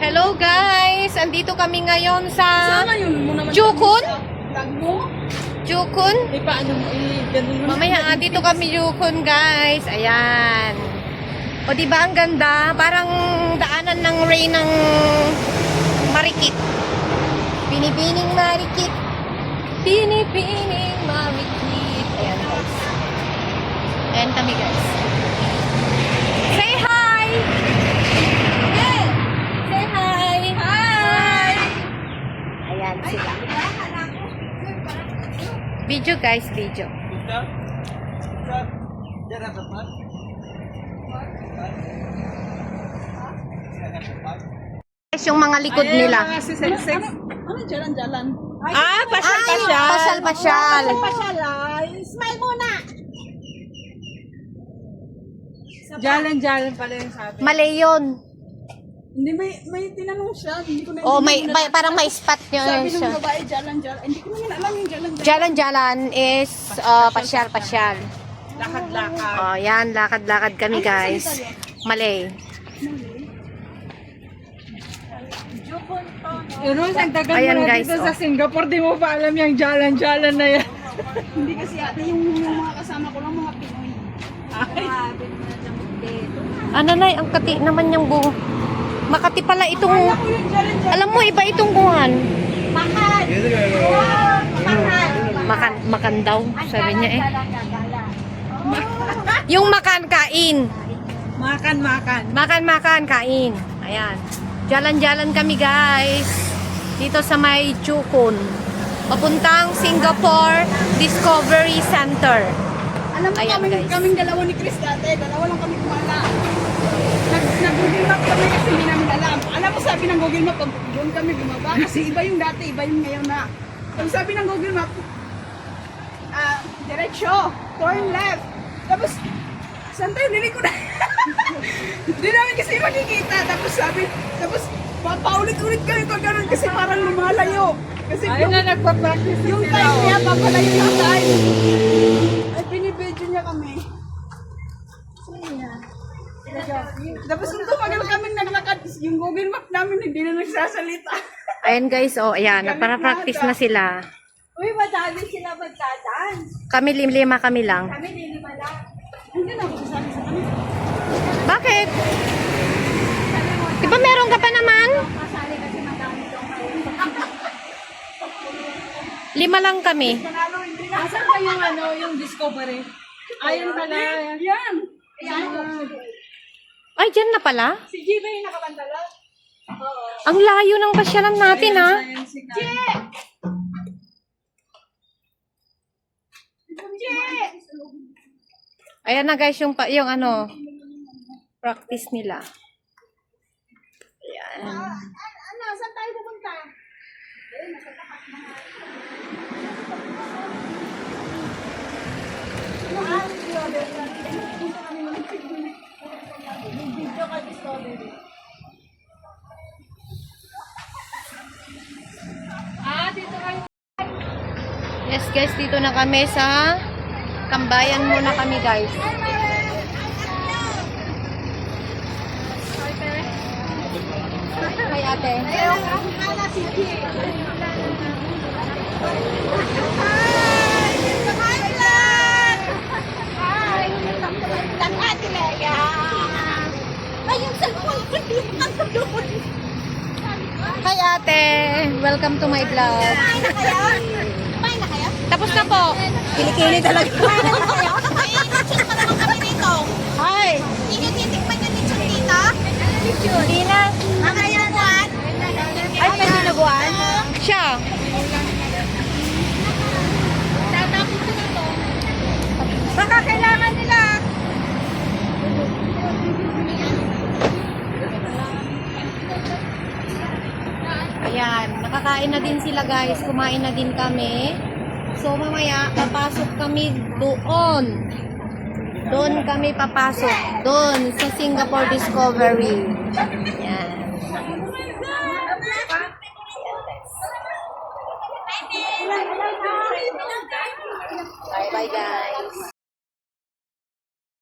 Hello guys! Andito kami ngayon sa Jukun. Jukun. Mamaya dito kami Jukun guys. Ayan. O diba ang ganda? Parang daanan ng rain ng Marikit. Binibining Marikit. Binibining Marikit. Ayan guys. Ayan kami guys. Say hi! Hey! Say hi! Hi! Ayan sila. Video guys, video. Guys, yung mga likod nila. Ano jalan-jalan? Ah, pasyal-pasyal. Pasyal-pasyal. Smile muna! Jalan-jalan pala yung sabi. Mali yun. Hindi, may tinanong siya. Hindi ko na Oh, parang may spot nyo sabi ng siya. babae, jalan-jalan. Hindi ko naman alam yung jalan-jalan. Jalan-jalan is pasyal-pasyal. Lakad-lakad. Oh, yan. Lakad-lakad kami guys. Mali. Rose, ang tagal Ayan, mo na guys, dito oh. sa Singapore, di mo pa alam yung jalan-jalan na yan. Hindi kasi ate, yung mga kasama ko lang mga Pinoy. Ano na, ang kati naman yung buho. Makati pala itong... Ako yung jalan-jalan. Alam mo, iba itong kuhan. Makan! Makan! Makan daw, sabi niya eh. Yung makan, kain. Makan, kain. Ayan. Jalan-jalan kami guys. Dito sa may Jukun. Papuntang Singapore Discovery Center. Alam mo Ayan, guys. kaming dalawa ni Chris dati. Dalawa lang kami kumala. Nag-Google Map kami kasi hindi namin alam. Alam mo sabi ng Google Map, pag doon kami bumaba. Kasi iba yung dati, iba yung ngayon na. Ang sabi ng Google Map, diretso, turn left. Tapos, saan tayo? Hindi ko na. Hindi namin kasi makikita. Tapos paulit-ulit kami pag ganun kasi parang lumalayo. Kasi Ayun na, nagpa-practice yung sila. time niya, papalayo yung time. Ay, binibidyo niya kami. Tapos nung tumagal kaming naglakad, yung Google Map namin hindi na nagsasalita. Ayan guys, oh, ayan. Nagpara-practice na sila. Uy, madami sila magdadance. Kami lima kami lang. Kami lilima lang. Hindi na ako sasabi sa kami. Bakit? Di ba meron ka pa naman? Kasali kasi madami daw kayo. 5 lang kami. Panalo, hindi na. Asan ba yung yung discovery? Ayun pala. Yan. Ayan. Ay, dyan na pala. Si Jiba yung nakabantala. Oo. Ang layo ng pasyalan natin, ha? Ayan na guys, yung ano, practice nila. Ayan. Ano, saan tayo pupunta? Yes guys, dito na kami sa tambayan muna kami guys. Hi ate. Hi ate. Welcome to my vlog. Tapos na po. Kilikili talaga. Hi. Hindi na. Ay, may sinabuan? Siya. Baka kailangan nila. Ayan, nakakain na din sila guys. Kumain na din kami. So mamaya, papasok kami doon. Doon kami papasok. Doon sa Singapore Discovery. Ayan. Bye bye guys.